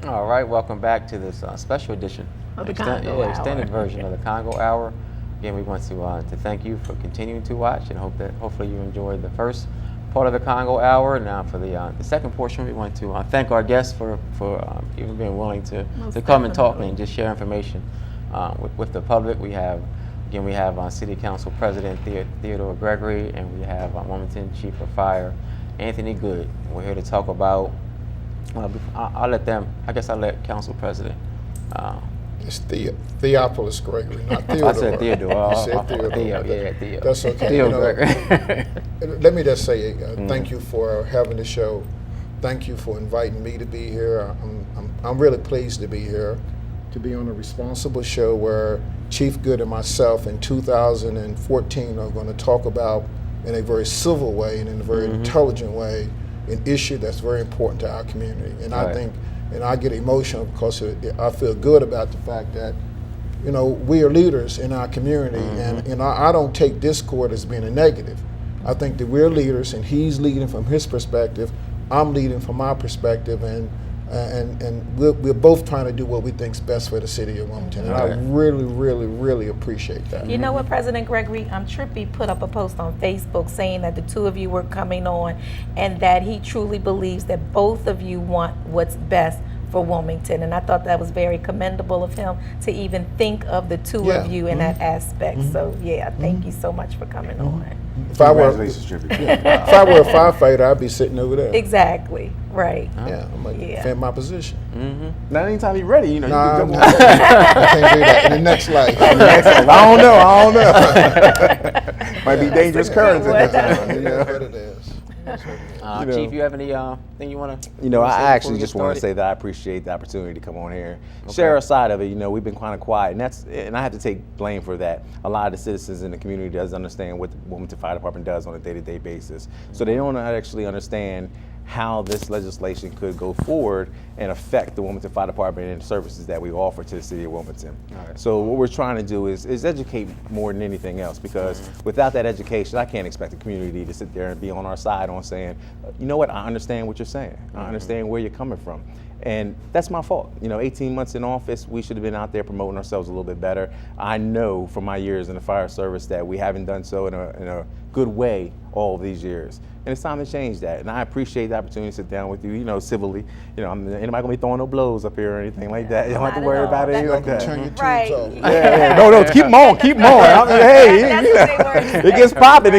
All right, welcome back to this special edition, Of the Congo Hour. extended version of the Congo Hour. Again, we want to thank you for continuing to watch, and hopefully you enjoyed the first part of the Congo Hour. Now for the second portion, we want to thank our guests for even being willing to come and talk and just share information with the public. We have City Council President Theodore Gregory, and we have Wilmington Chief of Fire Anthony Good. We're here to talk about. I'll let Council President. It's Theophilus Gregory, not Theodore. I said Theodore. You said Theodore. Theo. That's okay. Theo Gregory. Let me just say thank you for having the show. Thank you for inviting me to be here. I'm really pleased to be here, to be on a responsible show where Chief Good and myself in 2014 are going to talk about, in a very civil way and in a very intelligent way, an issue that's very important to our community. And I think, and I get emotional because I feel good about the fact that, we are leaders in our community, and I don't take discord as being a negative. I think that we're leaders, and he's leading from his perspective, I'm leading from my perspective, and we're both trying to do what we think is best for the city of Wilmington. And I really, really, really appreciate that. You know what, President Gregory? Trippy put up a post on Facebook saying that the two of you were coming on and that he truly believes that both of you want what's best for Wilmington. And I thought that was very commendable of him to even think of the two of you in that aspect. So, thank you so much for coming on. If I were a firefighter, I'd be sitting over there. Exactly. Right. Yeah, I'm going to defend my position. Now, anytime you're ready, you can jump on. I can't do that in the next life. I don't know. Might be dangerous currents at that time. That's what it is. Chief, you have any thing you want to? I actually just want to say that I appreciate the opportunity to come on here, share a side of it. We've been kind of quiet, and I have to take blame for that. A lot of the citizens in the community doesn't understand what the Wilmington Fire Department does on a day-to-day basis, so they don't actually understand how this legislation could go forward and affect the Wilmington Fire Department and the services that we offer to the city of Wilmington. So what we're trying to do is educate more than anything else, because without that education, I can't expect the community to sit there and be on our side on saying, you know what, I understand what you're saying. I understand where you're coming from. And that's my fault. 18 months in office, we should have been out there promoting ourselves a little bit better. I know from my years in the fire service that we haven't done so in a good way all of these years. And it's time to change that. And I appreciate the opportunity to sit down with you, civilly. Anybody gonna be throwing no blows up here or anything like that. You don't have to worry about anything like that. Turn your tubes Right. off. Yeah. No, keep them on. It gets popping.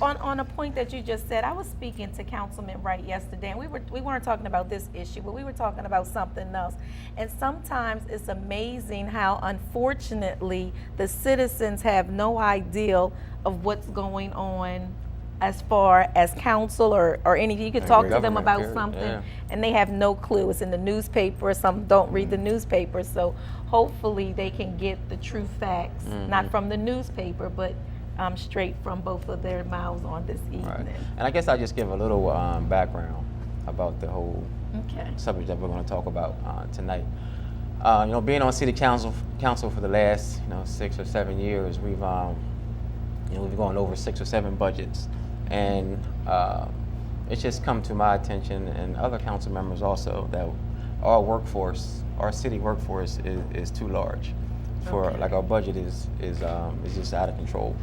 But on a point that you just said, I was speaking to Councilman Wright yesterday, and we weren't talking about this issue, but we were talking about something else. And sometimes it's amazing how, unfortunately, the citizens have no idea of what's going on as far as council or anything. You could talk to them about something and they have no clue. It's in the newspaper. Some don't read the newspaper. So hopefully they can get the true facts, not from the newspaper, but straight from both of their mouths on this evening. Right. And I guess I'll just give a little background about the whole subject that we're going to talk about tonight. Being on City Council for the last 6 or 7 years, we've gone over 6 or 7 budgets, and it's just come to my attention and other council members also that our city workforce is too large for our budget is just out of control,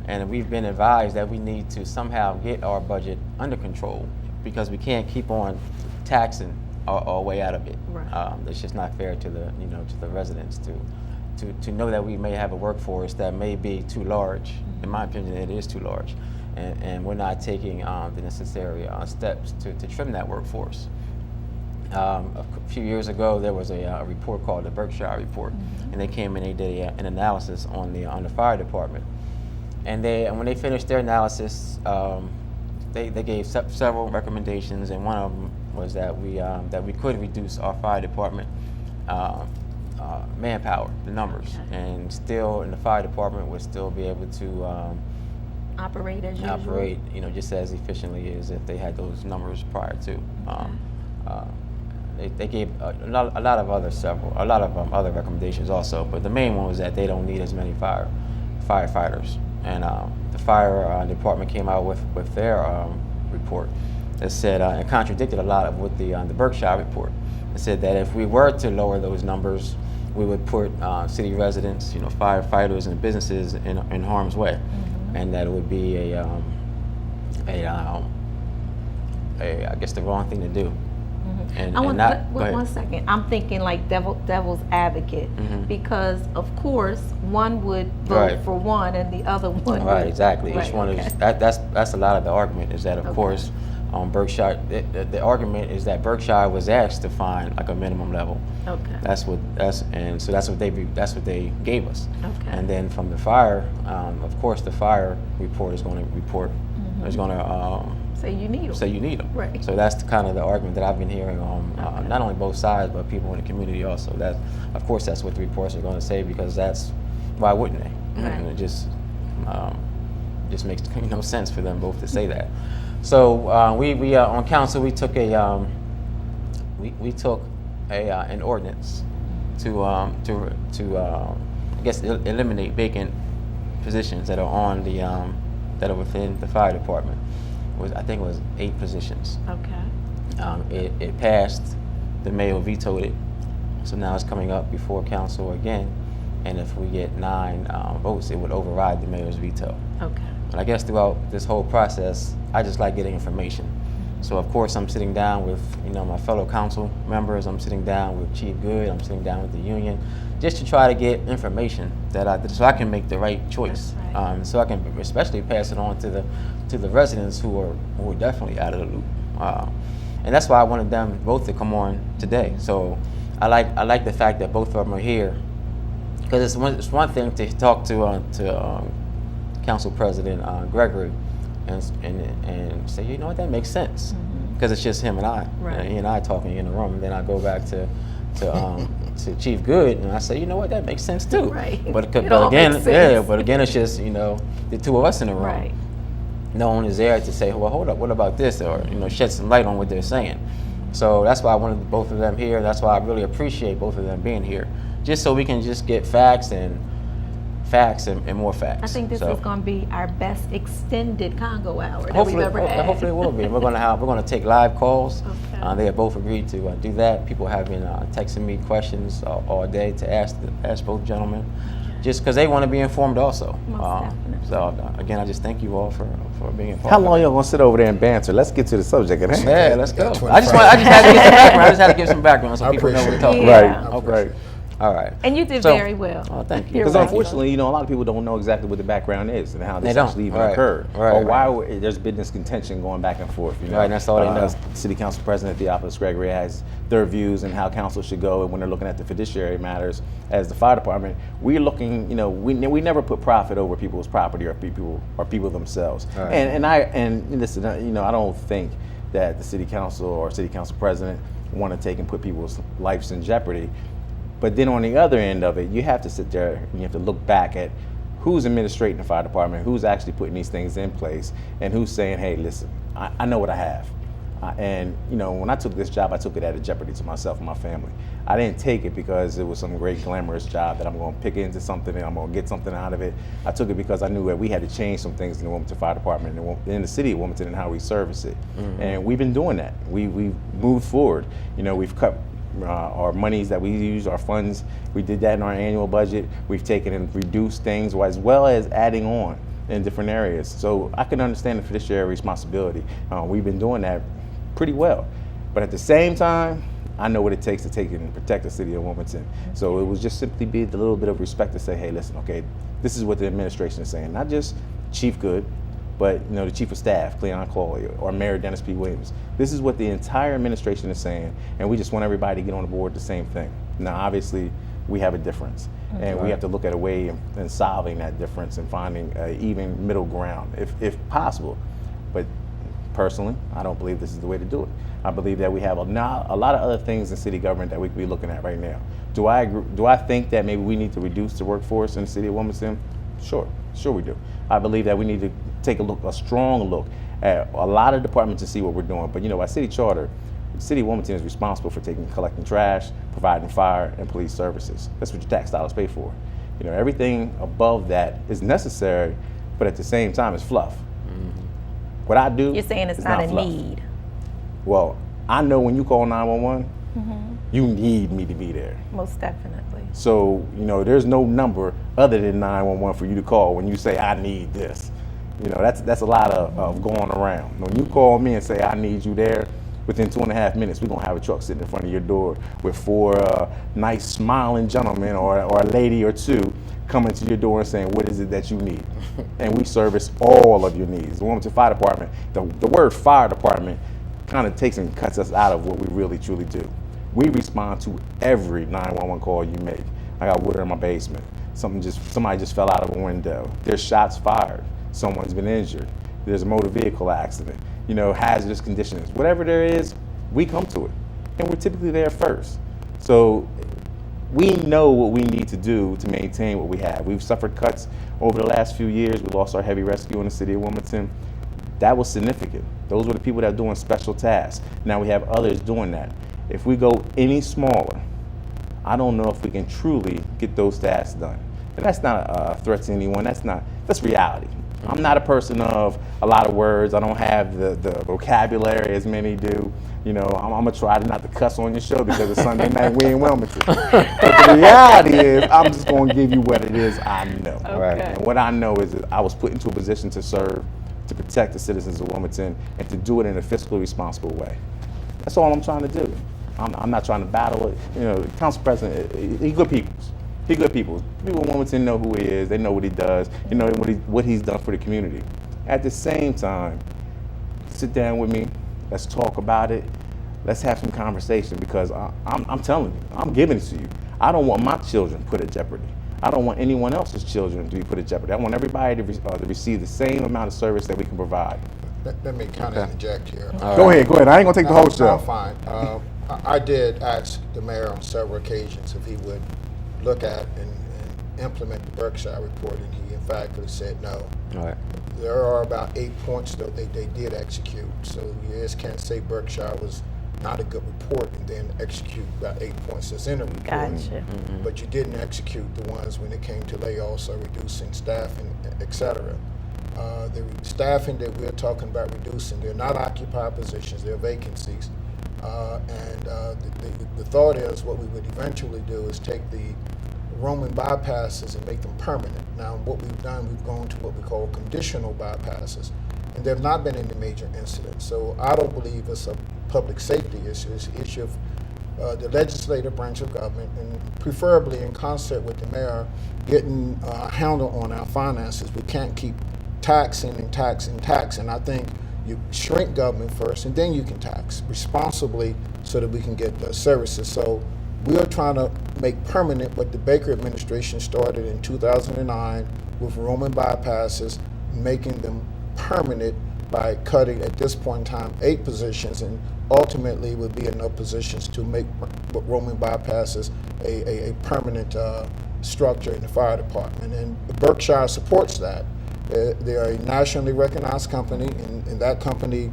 and we've been advised that we need to somehow get our budget under control because we can't keep on taxing our way out of it. Right. It's just not fair to the residents to know that we may have a workforce that may be too large. In my opinion, it is too large, and we're not taking the necessary steps to trim that workforce. A few years ago, there was a report called the Berkshire Report, and they came and they did an analysis on the fire department. And when they finished their analysis, they gave several recommendations, and one of them was that we could reduce our fire department manpower, the numbers, and still in the fire department would still be able to Operate as usual. operate, just as efficiently as if they had those numbers prior to. They gave a lot of other recommendations also, but the main one was that they don't need as many firefighters. And the fire department came out with their report, that said, it contradicted a lot of what the Berkshire report. It said that if we were to lower those numbers, we would put city residents, firefighters and businesses in harm's way, and that it would be I guess the wrong thing to do. I want one second. I'm thinking like devil's advocate, because of course one would vote for one and the other one right, would. exactly. Right, Each one is that's a lot of the argument is that of course Berkshire. The argument is that Berkshire was asked to find like a minimum level. Okay. That's what they gave us. Okay. And then from the fire, of course, the fire report is going to report. Is going to say you need them. Right. So that's kind of the argument that I've been hearing on not only both sides but people in the community also. That of course that's what the reports are going to say, because that's why wouldn't they? Right. And it just makes sense for them both to say that. So we on council we took an ordinance to I guess eliminate vacant positions that are on the that are within the fire department. I think it was 8 positions. Okay. It passed. The mayor vetoed it, so now it's coming up before council again. And if we get 9 votes, it would override the mayor's veto. Okay. But I guess throughout this whole process, I just like getting information. So of course I'm sitting down with my fellow council members. I'm sitting down with Chief Good. I'm sitting down with the union, just to try to get information so I can make the right choice. Right. So I can especially pass it on to the residents who are definitely out of the loop. And that's why I wanted them both to come on today. So I like the fact that both of them are here, because it's one thing to talk to Council President Gregory and say, you know what, that makes sense, because it's just him and I, right. He and I talking in the room, and then I go back to Chief Good and I say, you know what, that makes sense too. Right. But again, it's just the two of us in the room. Right. No one is there to say, well, hold up, what about this, or shed some light on what they're saying. So that's why I wanted both of them here. That's why I really appreciate both of them being here, just so we can just get facts and more facts. I think this is going to be our best extended Congo hour that Hopefully, we've ever had. hopefully it will be. We're going to take live calls. Okay. They have both agreed to do that. People have been texting me questions all day to ask both gentlemen, just because they want to be informed also. Most definitely. So again, I just thank you all for being a part. How long y'all gonna sit over there and banter? Let's get to the subject. Yeah, let's go. I just had to give some background. I just had to give some background so people know what we're talking about. Right. All right. And you did very well. Oh, thank you. Because unfortunately, a lot of people don't know exactly what the background is and how this actually even occurred, or why there's been this contention going back and forth. Right, and that's all they know. City Council President Theophilus Gregory has their views and how council should go, and when they're looking at the fiduciary matters as the fire department, we're looking. We never put profit over people's property or people themselves. Right. And listen, I don't think that the city council or city council president want to take and put people's lives in jeopardy. But then on the other end of it, you have to sit there and you have to look back at who's administrating the fire department, who's actually putting these things in place, and who's saying, hey, listen, I know what I have. And when I took this job, I took it at a jeopardy to myself and my family. I didn't take it because it was some great glamorous job that I'm going to pick into something and I'm going to get something out of it. I took it because I knew that we had to change some things in the Wilmington Fire Department and in the city of Wilmington and how we service it. Mm-hmm. And we've been doing that. We've moved forward. We've cut our monies that we use, our funds, we did that in our annual budget. We've taken and reduced things as well as adding on in different areas. So I can understand the fiduciary responsibility. We've been doing that pretty well. But at the same time, I know what it takes to take and protect the city of Wilmington. So it was just simply be the little bit of respect to say, hey, listen, okay, this is what the administration is saying. Not just Chief Good, but the Chief of Staff, Cleon Cawley, or Mayor Dennis P. Williams. This is what the entire administration is saying, and we just want everybody to get on the board the same thing. Now, obviously, we have a difference, and we have to look at a way in solving that difference and finding an even middle ground, if possible. But personally, I don't believe this is the way to do it. I believe that we have a lot of other things in city government that we could be looking at right now. Do I agree? Do I think that maybe we need to reduce the workforce in the city of Wilmington? Sure we do. I believe that we need to take a strong look at a lot of departments to see what we're doing. But by city charter, the city of Wilmington is responsible for collecting trash, providing fire and police services. That's what your tax dollars pay for. Everything above that is necessary, but at the same time, it's fluff. Mm-hmm. What I do, you're saying it's not a fluff. need. Well, I know when you call 911, you need me to be there. Most definitely. So, there's no number other than 911 for you to call when you say, I need this. That's a lot of going around. When you call me and say, I need you there, within 2.5 minutes, we're gonna have a truck sitting in front of your door with 4 nice smiling gentlemen or a lady or 2 coming to your door and saying, what is it that you need? And we service all of your needs. The Wilmington Fire Department, the word fire department kind of takes and cuts us out of what we really truly do. We respond to every 911 call you make. I got water in my basement. Somebody just fell out of a window. There's shots fired. Someone's been injured. There's a motor vehicle accident. Hazardous conditions. Whatever there is, we come to it. And we're typically there first. So we know what we need to do to maintain what we have. We've suffered cuts over the last few years. We lost our heavy rescue in the city of Wilmington. That was significant. Those were the people that are doing special tasks. Now we have others doing that. If we go any smaller, I don't know if we can truly get those tasks done. And that's not a threat to anyone. That's reality. I'm not a person of a lot of words. I don't have the vocabulary as many do. I'm gonna try not to cuss on your show because it's Sunday night, we in Wilmington. But the reality is, I'm just gonna give you what it is I know. Okay. And what I know is that I was put into a position to serve, to protect the citizens of Wilmington, and to do it in a fiscally responsible way. That's all I'm trying to do. I'm not trying to battle it. The council president, he's good people. People in Wilmington know who he is. They know what he does. What he's done for the community. At the same time, sit down with me. Let's talk about it. Let's have some conversation because I'm telling you, I'm giving it to you. I don't want my children put at jeopardy. I don't want anyone else's children to be put at jeopardy. I want everybody to receive the same amount of service that we can provide. Let me kind of interject here. Go ahead. I ain't gonna take the whole show. Fine. I did ask the mayor on several occasions if he would look at and implement the Berkshire report, and he emphatically said no. All right. There are about 8 points though they did execute. So you just can't say Berkshire was not a good report and then execute about 8 points that's in the report. Gotcha. But you didn't execute the ones when it came to layoffs or reducing staffing, et cetera. The staffing that we're talking about reducing, they're not occupied positions, they're vacancies. The thought is what we would eventually do is take the roaming bypasses and make them permanent. Now what we've done, we've gone to what we call conditional bypasses, and there have not been any major incidents. So I don't believe it's a public safety issue. It's an issue of the legislative branch of government, and preferably in concert with the mayor, getting a handle on our finances. We can't keep taxing and taxing and taxing. I think you shrink government first, and then you can tax responsibly so that we can get the services. So we are trying to make permanent what the Baker administration started in 2009 with roaming bypasses, making them permanent by cutting, at this point in time, 8 positions, and ultimately would be enough positions to make roaming bypasses a permanent structure in the fire department. And Berkshire supports that. They are a nationally recognized company, and that company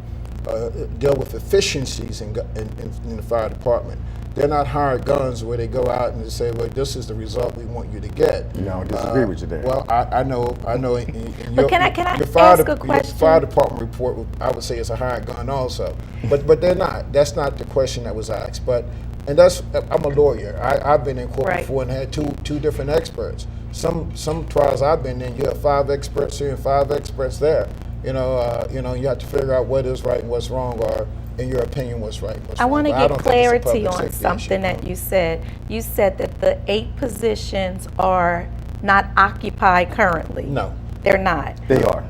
deal with efficiencies in the fire department. They're not hired guns where they go out and they say, well, this is the result we want you to get. I disagree with you there. Well, I know. In your, can I your fire ask a question? Your fire department report, I would say, it's a hired gun also. But they're not. That's not the question that was asked. I'm a lawyer. I've been in court Right. before and had two different experts. Some trials I've been in, you have 5 experts here and 5 experts there. You have to figure out what is right and what's wrong, or in your opinion, what's right and what's I wrong. want to But get don't think it's a clarity public on safety something issue. that you said. You said that the 8 positions are not occupied currently. No. They're not. They are.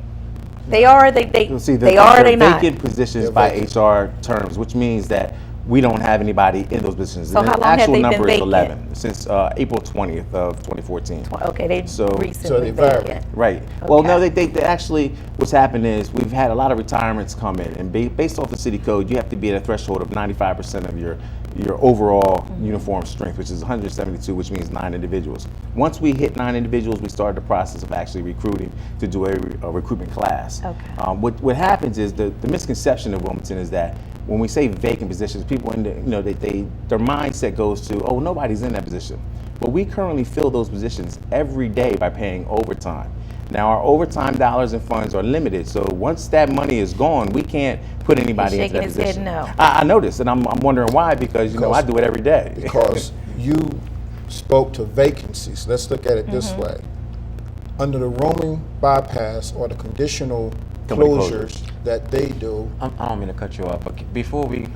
They are. They They're are. They not. vacant positions They're by vacant. HR terms, which means that we don't have anybody in those positions. So And how the long have actual they been number is vacant? 11 since April 20th of 2014. Okay, they So recently they vary. vacant. Right. Well, no, Okay. they actually, what's happened is we've had a lot of retirements come in, and based off the city code, you have to be at a threshold of 95% of your overall uniform strength, which is 172, which means 9 individuals. Once we hit 9 individuals, we started the process of actually recruiting to do a recruitment class. Okay. What happens is the misconception of Wilmington is that when we say vacant positions, people their mindset goes to, oh, nobody's in that position. But we currently fill those positions every day by paying overtime. Now, our overtime dollars and funds are limited, so once that money is gone, we can't put anybody into that He's shaking position. his head no. I noticed, and I'm wondering why, because I do it every day. Because you spoke to vacancies. Let's look at it this way. Under the roaming bypass or the conditional Company closures that they do, I don't mean to cut you off, but before we,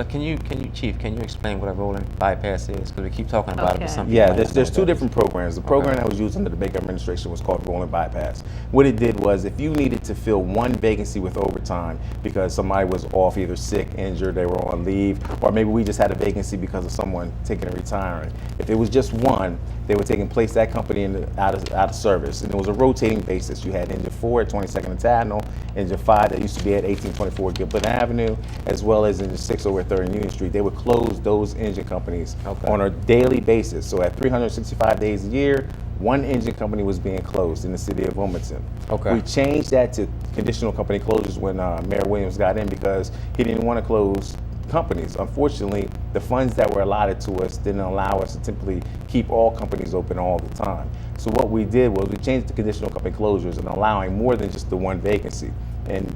can you, Chief, can you explain what a rolling bypass is? Because we keep talking about it, but some people Yeah, might not know there's what two that is. different programs. The program that was used under the Baker administration was called rolling bypass. What it did was, if you needed to fill one vacancy with overtime because somebody was off, either sick, injured, they were on leave, or maybe we just had a vacancy because of someone taking and retiring. If it was just one, they would take and place that company out of service. And it was a rotating basis. You had Engine 4 at 22nd and Tatnall, Engine 5 that used to be at 1824 Gilbert Avenue, as well as Engine 6 over at 3rd and Union Street. They would close those engine companies on a daily basis. So at 365 days a year, one engine company was being closed in the city of Wilmington. We changed that to conditional company closures when Mayor Williams got in, because he didn't want to close companies. Unfortunately, the funds that were allotted to us didn't allow us to simply keep all companies open all the time. So what we did was we changed the conditional company closures and allowing more than just the one vacancy, and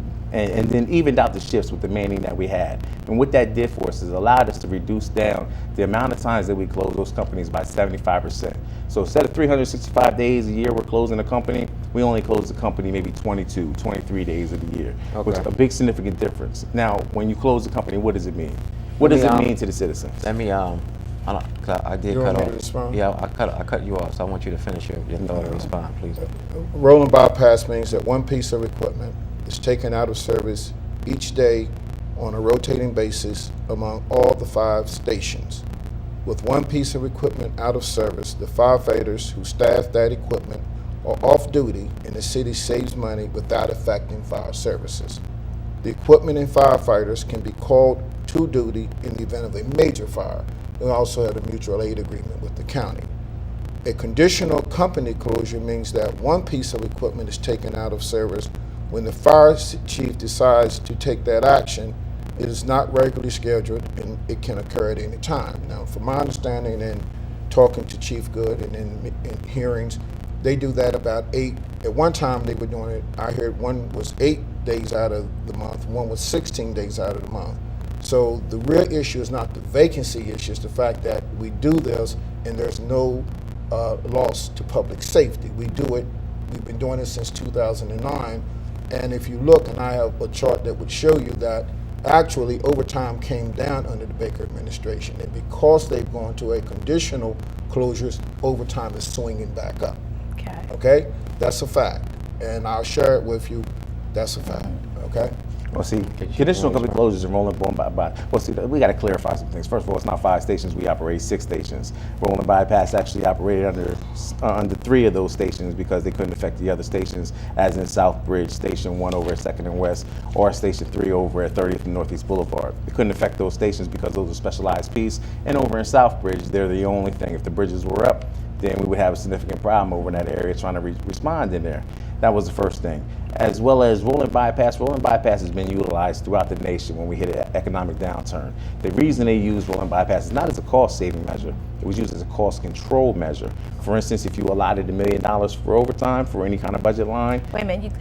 then evened out the shifts with the manning that we had. And what that did for us is allowed us to reduce down the amount of times that we close those companies by 75%. So instead of 365 days a year we're closing a company, we only close the company maybe 22, 23 days of the year, which is a big significant difference. Now, when you close the company, what does it mean? What does it mean to the citizens? Let me, I did You cut want me off. to respond? Yeah, I cut you off, so I want you to finish your thought and respond, please. rolling bypass means that one piece of equipment is taken out of service each day on a rotating basis among all the 5 stations. With one piece of equipment out of service, the firefighters who staff that equipment are off duty, and the city saves money without affecting fire services. The equipment and firefighters can be called to duty in the event of a major fire. We also have a mutual aid agreement with the county. A conditional company closure means that one piece of equipment is taken out of service when the fire chief decides to take that action. It is not regularly scheduled, and it can occur at any time. Now, from my understanding and talking to Chief Good and in hearings, they do that about 8. At one time, they were doing it, I heard one was 8 days out of the month, one was 16 days out of the month. So the real issue is not the vacancy issue, it's the fact that we do this and there's no loss to public safety. We do it, we've been doing it since 2009, and if you look, and I have a chart that would show you that actually overtime came down under the Baker administration, and because they've gone to a conditional closures, overtime is swinging back up. Okay, that's a fact, and I'll share it with you. That's a fact. Okay. Well, see, conditional company closures and rolling bypass. Well, see, we got to clarify some things. First of all, it's not 5 stations. We operate 6 stations. Rolling bypass actually operated under 3 of those stations because they couldn't affect the other stations, as in Southbridge, Station 1 over at 2nd and West, or Station 3 over at 30th and Northeast Boulevard. They couldn't affect those stations because those are specialized piece. And over in Southbridge, they're the only thing. If the bridges were up, then we would have a significant problem over in that area trying to respond in there. That was the first thing. As well as rolling bypass has been utilized throughout the nation when we hit an economic downturn. The reason they use rolling bypass is not as a cost-saving measure. It was used as a cost control measure. For instance, if you allotted $1 million for overtime for any kind of budget line. Wait a minute,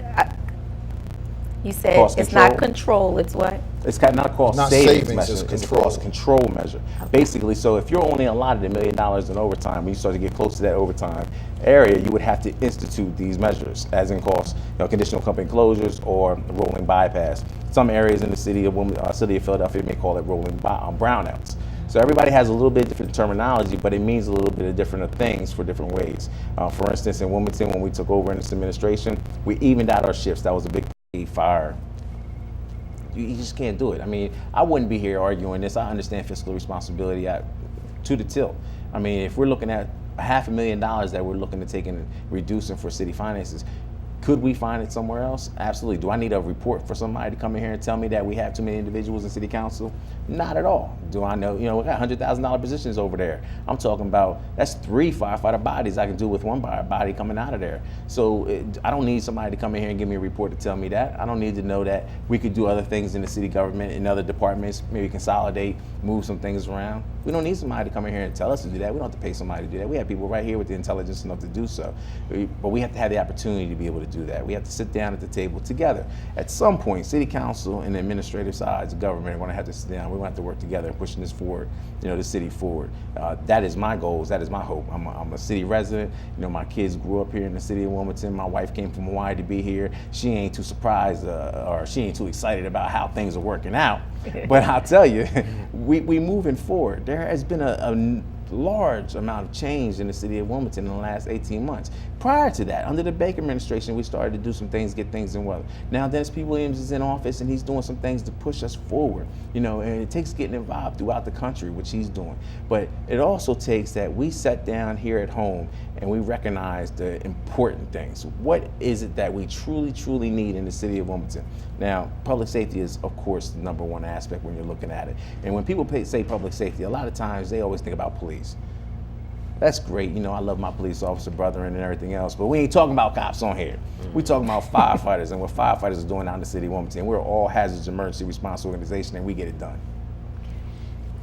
you said Cost it's control. not control, it's what? It's not a cost Not savings savings, measure, it's it's a control. cost control measure. Basically, so if you're only allotted $1 million in overtime, when you start to get close to that overtime area, you would have to institute these measures, as in cost, conditional company closures or rolling bypass. Some areas in the city of Philadelphia may call it rolling brownouts. So everybody has a little bit different terminology, but it means a little bit of different things for different ways. For instance, in Wilmington, when we took over in this administration, we evened out our shifts. That was a big fire. You just can't do it. I mean, I wouldn't be here arguing this. I understand fiscal responsibility to the tilt. I mean, if we're looking at $500,000 that we're looking to take and reducing for city finances, could we find it somewhere else? Absolutely. Do I need a report for somebody to come in here and tell me that we have too many individuals in city council? Not at all. Do I know? We got $100,000 positions over there. I'm talking about that's 3 firefighter bodies I can do with one body coming out of there. So I don't need somebody to come in here and give me a report to tell me that. I don't need to know that we could do other things in the city government, in other departments, maybe consolidate, move some things around. We don't need somebody to come in here and tell us to do that. We don't have to pay somebody to do that. We have people right here with the intelligence enough to do so. But we have to have the opportunity to be able to do that. We have to sit down at the table together. At some point, city council and the administrative sides of government are going to have to sit down. We're going to have to work together and pushing this forward, the city forward. That is my goals. That is my hope. I'm a city resident. My kids grew up here in the city of Wilmington. My wife came from Hawaii to be here. She ain't too surprised or she ain't too excited about how things are working out. But I'll tell you, we moving forward. There has been a large amount of change in the city of Wilmington in the last 18 months. Prior to that, under the Baker administration, we started to do some things, get things in order. Now Dennis P. Williams is in office and he's doing some things to push us forward, and it takes getting involved throughout the country, which he's doing. But it also takes that we sit down here at home and we recognize the important things. What is it that we truly, truly need in the city of Wilmington? Now, public safety is, of course, the number one aspect when you're looking at it. And when people say public safety, a lot of times they always think about police. That's great. I love my police officer brother and everything else, but we ain't talking about cops on here. We talking about firefighters and what firefighters are doing out in the city of Wilmington. We're all hazards emergency response organization and we get it done.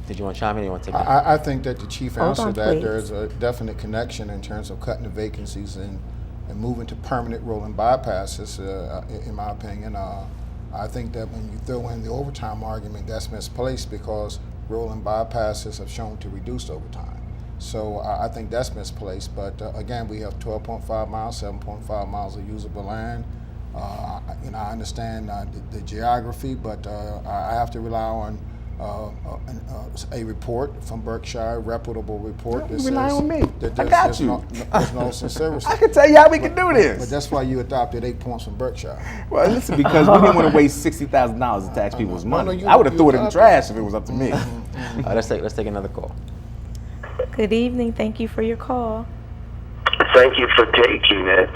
Did you want to chime in? You want to take I think that the chief answered that please. there's a definite connection in terms of cutting the vacancies and moving to permanent rolling bypasses, in my opinion. I think that when you throw in the overtime argument, that's misplaced because rolling bypasses have shown to reduce overtime. So I think that's misplaced. But again, we have 12.5 miles, 7.5 miles of usable land. I understand the geography, but I have to rely on a report from Berkshire, a reputable report that Rely says on me. that I got you. there's no service. I can tell you how we can do this. But that's why you adopted 8 points from Berkshire. Well, listen, because we didn't want to waste $60,000 of tax people's money. you- I would have you threw it in the adopted. trash if it was up to me. let's take another call. Good evening. Thank you for your call. Thank you for taking it.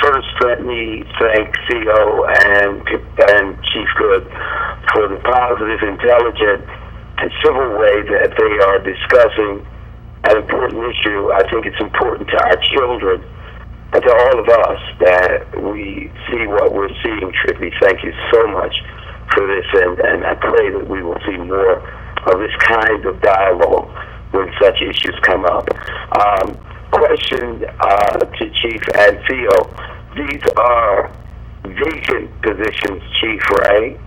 First, let me thank Theo and Chief Good for the positive, intelligent, and civil way that they are discussing an important issue. I think it's important to our children and to all of us that we see what we're seeing. Trippy, thank you so much for this, and I pray that we will see more of this kind of dialogue when such issues come up. Question to Chief and Theo. These are vacant positions, Chief, right?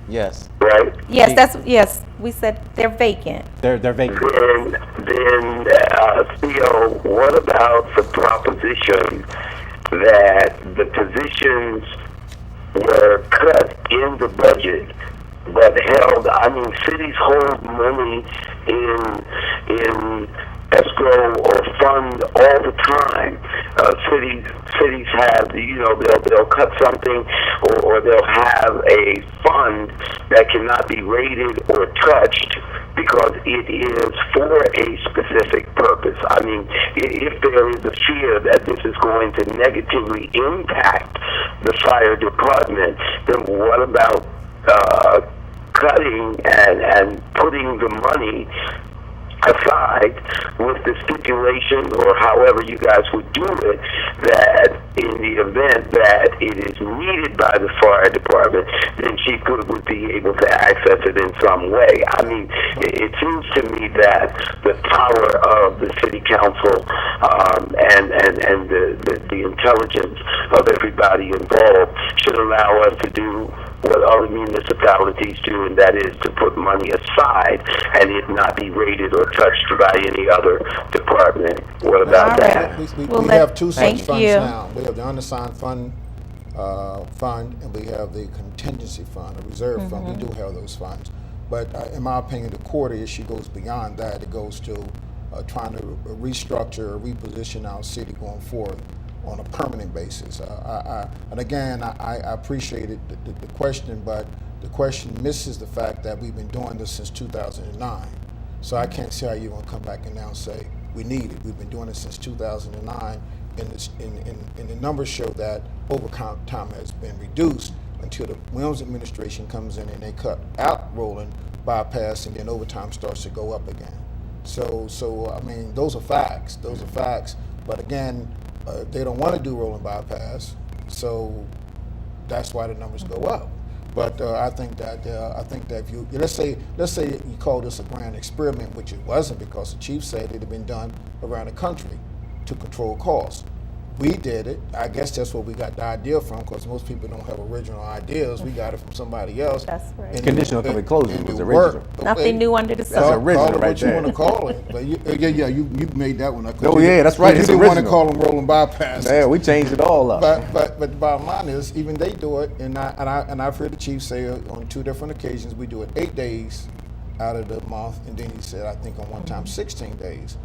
Yes. Right? Yes, we said they're vacant. They're vacant. Then Theo, what about the proposition that the positions were cut in the budget but held? I mean, cities hold money in escrow or fund all the time. Cities have, they'll cut something or they'll have a fund that cannot be raided or touched because it is for a specific purpose. I mean, if there is a fear that this is going to negatively impact the fire department, then what about cutting and putting the money aside with the stipulation, or however you guys would do it, that in the event that it is needed by the fire department, then Chief Good would be able to access it in some way. I mean, it seems to me that the power of the city council and the intelligence of everybody involved should allow us to do what other municipalities do, and that is to put money aside and it not be raided or touched by any other department. What about that? We have two such thank funds you. now. We have the unassigned fund, and we have the contingency fund, a reserve fund. We do have those funds. But in my opinion, the core issue goes beyond that. It goes to trying to restructure or reposition our city going forward on a permanent basis. And again, I appreciate the question, but the question misses the fact that we've been doing this since 2009. So I can't see how you're going to come back and now say we need it. We've been doing it since 2009, and the numbers show that overtime has been reduced until the Williams administration comes in and they cut out rolling bypass, and then overtime starts to go up again. So I mean, those are facts. Those are facts. But again, they don't want to do rolling bypass, so that's why the numbers go up. But I think that if you let's say you call this a grand experiment, which it wasn't, because the chief said it had been done around the country to control costs. We did it. I guess that's where we got the idea from, because most people don't have original ideas. We got it from somebody else. That's right. And Conditional it- public closing and was it original. worked. Nothing new under the That's sun. original Call it right what you there. want to call it. But you made that one up. 'Cause Oh, you- yeah, that's right. You It's didn't want to original. call them rolling bypass. Yeah, we changed it all up. But the bottom line is, even they do it, and I've heard the chief say on 2 different occasions, we do it 8 days out of the month, and then he said, I think on one time 16 days.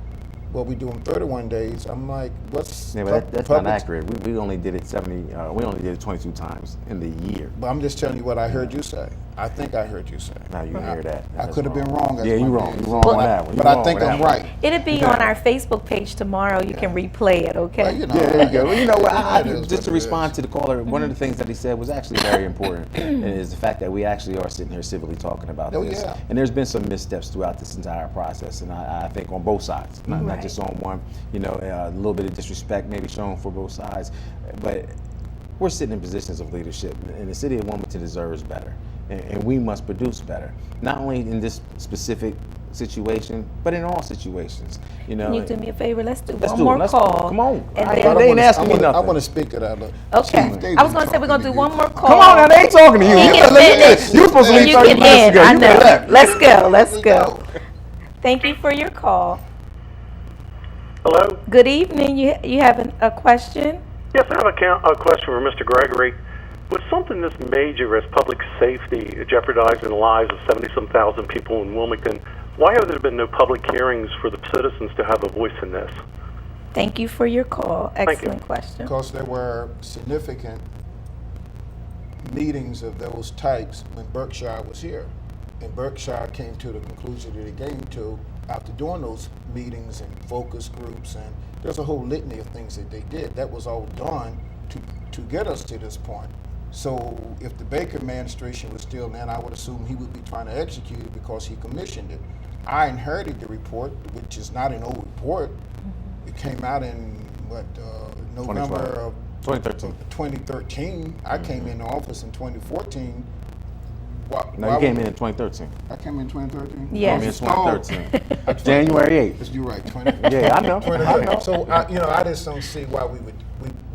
Well, we do them 31 days. I'm like, what's Yeah, but that's not public- accurate. We only did it 22 times in the year. But I'm just telling you what I heard you say. I think I heard you say. Now you hear that. I That's could have been wrong. Yeah, you're wrong. You're wrong But on that one. But You're I wrong think on I'm that one. right. It'll be on our Facebook page tomorrow. You can replay it, okay? Well, you know, Yeah, there you go. Well, you know what? It is Just what to it respond is. to the caller, one of the things that he said was actually very important, and is the fact that we actually are sitting here civilly talking about Oh, this. yeah. And there's been some missteps throughout this entire process, and I think on both sides, not Right. just on one. You know, a little bit of disrespect maybe shown for both sides, but we're sitting in positions of leadership, and the city of Wilmington deserves better, and we must produce better, not only in this specific situation, but in all situations. You know, Can you do me a favor? Let's do Let's one do it. more Let's- call. come on. And I- then- They ain't asking me I nothing. want to speak to that. Look, Okay. Chief, they I was been going to say we're going to do talking one you. more call. come on now, they ain't talking to you. He You can look at finish. this. You were supposed to leave You 30 can minutes end. ago. I You could have know. left. Let's go. Let's Here we go. Thank you for your call. Hello? Good evening. You have a question? Yes, I have a question for Mr. Gregory. With something this major as public safety jeopardizing the lives of 70-some thousand people in Wilmington, why have there been no public hearings for the citizens to have a voice in this? Thank you for your call. you. Excellent question. Because there were significant meetings of those types when Berkshire was here. And Berkshire came to the conclusion that it came to after doing those meetings and focus groups, and there's a whole litany of things that they did. That was all done to get us to this point. So if the Baker administration was still in, I would assume he would be trying to execute it because he commissioned it. I inherited the report, which is not an old report. It came out in November of 2013. 2013. I came in office in 2014. No, you came in 2013. I came in 2013. Yes. You came in 2013. January 8th. You're right. 20. Yeah, I know. I know. So I just don't see why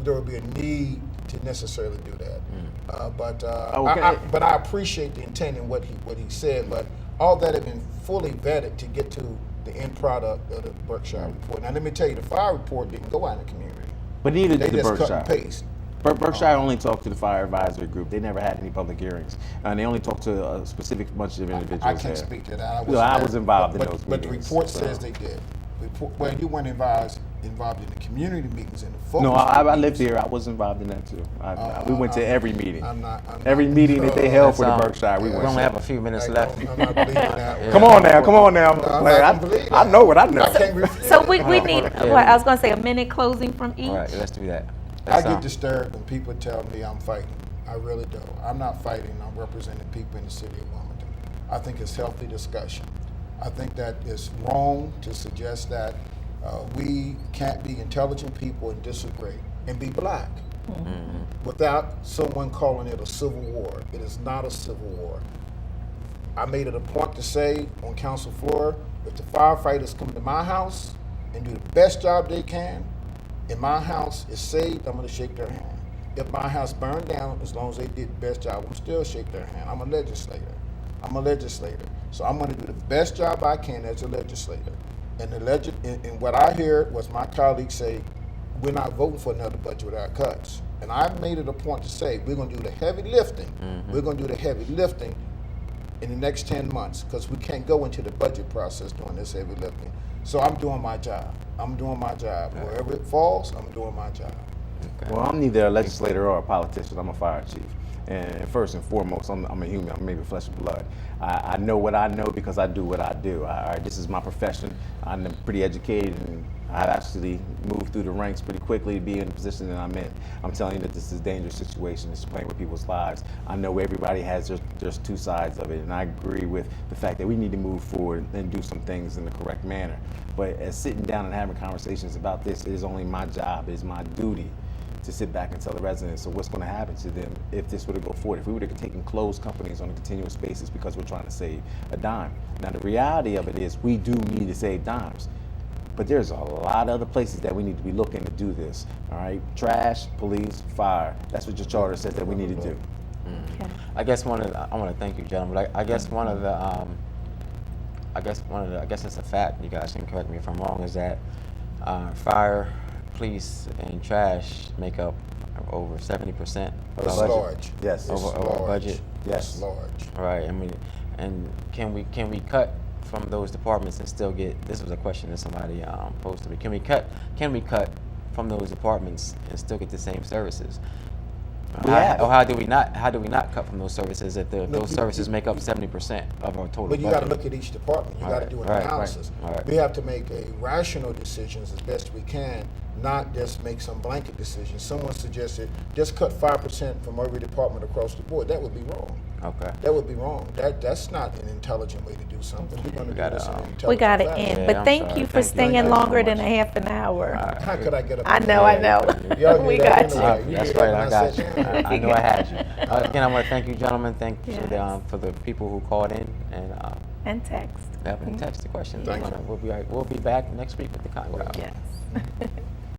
there would be a need to necessarily do that. But I appreciate the intent and what he said. But all that had been fully vetted to get to the end product of the Berkshire report. Now let me tell you, the fire report didn't go out in the community. But neither They did the just cut Berkshire. and paste. Berkshire only talked to the fire advisory group. They never had any public hearings, and they only talked to a specific bunch of individuals. I can't there. speak to that. I was involved in those But the meetings, report so. says they did. Well, you weren't involved in the community meetings and the focus. No, I groups. lived here. I was involved in that too. We went to every meeting. I'm not- Every meeting that they held for the Let's, Berkshire, we We went. only have a few minutes left. I'm not believing that. Come on now, come on now. I'm Like, not gonna believe I that. know what I know. I can't refute So it. we need, what, I was going to say a minute closing from each. All right, let's do that. I Let's, get disturbed when people tell me I'm fighting. I really do. I'm not fighting. I'm representing people in the city of Wilmington. I think it's healthy discussion. I think that it's wrong to suggest that we can't be intelligent people and disagree and be black without someone calling it a civil war. It is not a civil war. I made it a point to say on council floor, if the firefighters come to my house and do the best job they can, and my house is saved, I'm gonna shake their hand. If my house burned down, as long as they did the best job, I'm still shake their hand. I'm a legislator. So I'm gonna do the best job I can as a legislator. And what I hear was my colleagues say, we're not voting for another budget without cuts. And I made it a point to say, we're gonna do the heavy lifting. We're gonna do the heavy lifting in the next 10 months, because we can't go into the budget process doing this heavy lifting. So I'm doing my job. Wherever it falls, I'm doing my job. Well, I'm neither a legislator or a politician. I'm a fire chief. And first and foremost, I'm a human. I'm made of flesh and blood. I know what I know because I do what I do. This is my profession. I'm pretty educated, and I've actually moved through the ranks pretty quickly to be in the position that I'm in. I'm telling you that this is a dangerous situation. It's playing with people's lives. I know everybody has just two sides of it, and I agree with the fact that we need to move forward and do some things in the correct manner. But as sitting down and having conversations about this, it is only my job, it is my duty to sit back and tell the residents of what's going to happen to them if this were to go forward. If we were to take and close companies on a continuous basis because we're trying to save a dime. Now, the reality of it is we do need to save dimes. But there's a lot of other places that we need to be looking to do this, all right? Trash, police, fire. That's what your charter says that we need to do. Okay. I guess I want to thank you, gentlemen. I guess one of the, I guess it's a fact, you guys can correct me if I'm wrong, is that fire, police, and trash make up over 70% of It's our budget. large. Yes. It's Over our large. budget. Yes. It's large. Right. I mean, and can we cut from those departments and still get? This was a question that somebody posed to me. Can we cut from those departments and still get the same services? How do we not cut from those services if those services make up 70% of our total But you budget? got to look at each department. You got to do an analysis. Right. We have to make a rational decisions as best we can, not just make some blanket decisions. Someone suggested just cut 5% from every department across the board. That would be wrong. Okay. That would be wrong. That's not an intelligent way to do something. We're going to do this in an intelligent We got to fashion. end, Yeah, but I'm thank sorry. you for Thank you. staying Thank you longer so than much. a half an hour. How could I get up? I know. Y'all knew We that got you. anyway. That's knew right, that when I got sat you. down. I know I had you. Again, I want to thank you, gentlemen. Thank you Yes. for the people who called in and And text. have text the questions. Thank you. We'll be back next week with the Congo. Yes.